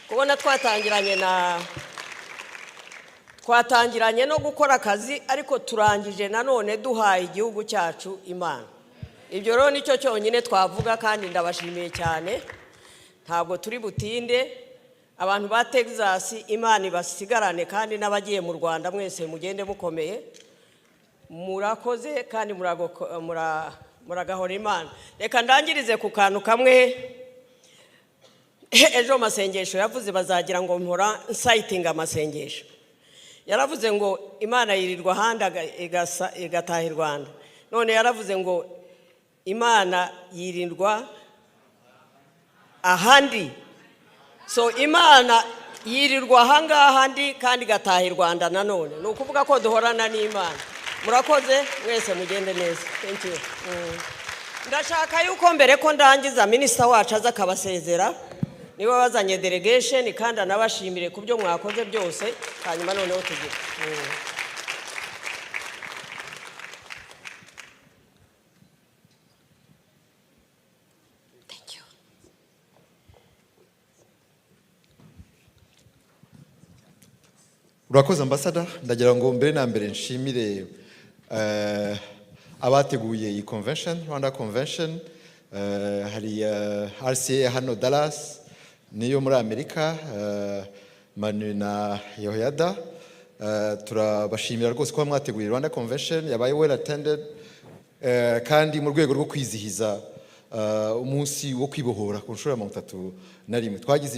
Kubona twatangiranye no gukora akazi, ariko turangije nanone duhaye igihugu cyacu Imana. Ibyo rero nicyo cyonyine twavuga, kandi ndabashimiye cyane. Ntabwo turi butinde. Abantu ba Texas, Imana ibasigarane, kandi n'abagiye mu Rwanda mwese mugende mukomeye. Murakoze kandi muragahora Imana. Reka ndangirize ku kantu kamwe. Ejo masengesho yavuze bazagira ngo mpora nsitinga amasengesho. Yaravuze ngo Imana yirirwa handa igataha i Rwanda. None yaravuze ngo Imana yirirwa ahandi. So Imana yirirwa hangaha ndi kandi igataha i Rwanda nanone. Ni ukuvuga ko duhorana n'Imana. Murakoze mwese mugende neza. Thank you. Ndashaka yuko mbere ko ndangiza Minister wacu aza kabasezera. Niwe wazanye delegation, kandi anabashimire ku byo mwakoze byose, hanyuma noneho tugiye. Thank you. Urakoze Ambassador, ndagira ngo mbere na mbere nshimire abateguye iyi convention, Rwanda Convention, hari RCA hano Dallas, niyo muri Amerika, Manu na Yoyada. Turabashimira rwose ko mwateguye Rwanda Convention, yabaye well attended, kandi mu rwego rwo kwizihiza umunsi wo kwibohora ku nshuro ya 31. Twagize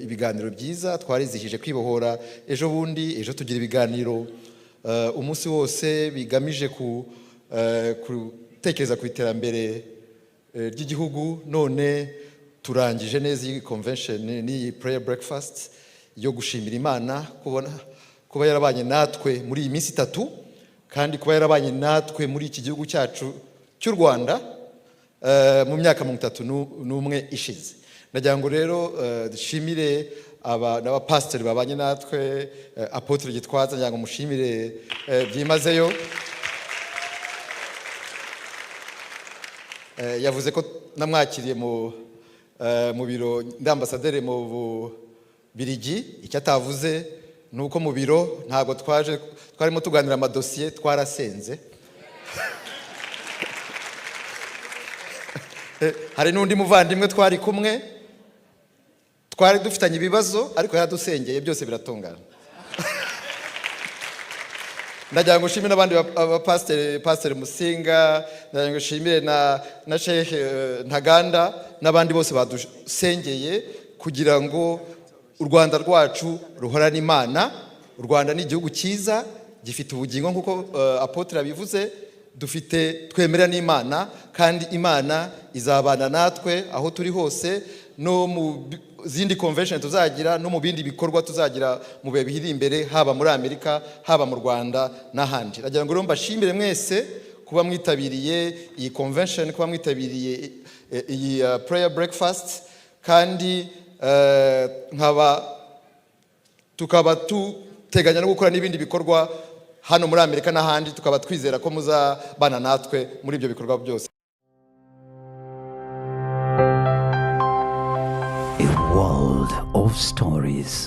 ibiganiro byiza, twarizihije kwibohora ejo bundi, ejo tugira ibiganiro umunsi wose bigamije gutekereza ku iterambere ry'igihugu. None turangije neza iyi convention ni prayer breakfast yo gushimira Imana kuba yarabanye natwe muri iyi minsi 3, kandi kuba yarabanye natwe muri iki gihugu cyacu cy'u Rwanda mu myaka 31 ishize. Ndagira ngo rero dushimire n'abapasiteri babanye natwe, Apotre Gitwaza, ndagira ngo mushimire byimazeyo. Yavuze ko namwakiriye mu biro ndambasaderi mu Bubiligi. Icyo atavuze nuko mu biro ntago twarimo tuganira amadosiye, twarasenze. Hari n'undi muvandimwe twari kumwe, twari dufitanye ibibazo, ariko yadusengeye byose biratungana. Ndagira ngo nshimire n'abandi pasiteri Musinga, ndagira ngo nshimire na Sheikh Ntaganda n'abandi bose badusengeye kugira ngo u Rwanda rwacu ruhorane Imana. U Rwanda ni igihugu cyiza gifite ubugingo nk'uko Apotre abivuze. Twemera n'Imana, kandi Imana izabana natwe aho turi hose, no mu zindi convention tuzagira, no mu bindi bikorwa tuzagira mu bihe biri imbere, haba muri Amerika, haba mu Rwanda n'ahandi. Ndagira ngo mbashimire mwese kuba mwitabiriye iyi convention, kuba mwitabiriye iyi prayer breakfast, kandi tukaba tuteganya no gukora n'ibindi bikorwa hano muri Amerika n'ahandi. Tukaba twizera ko muzabana natwe muri ibyo bikorwa byose. world of stories.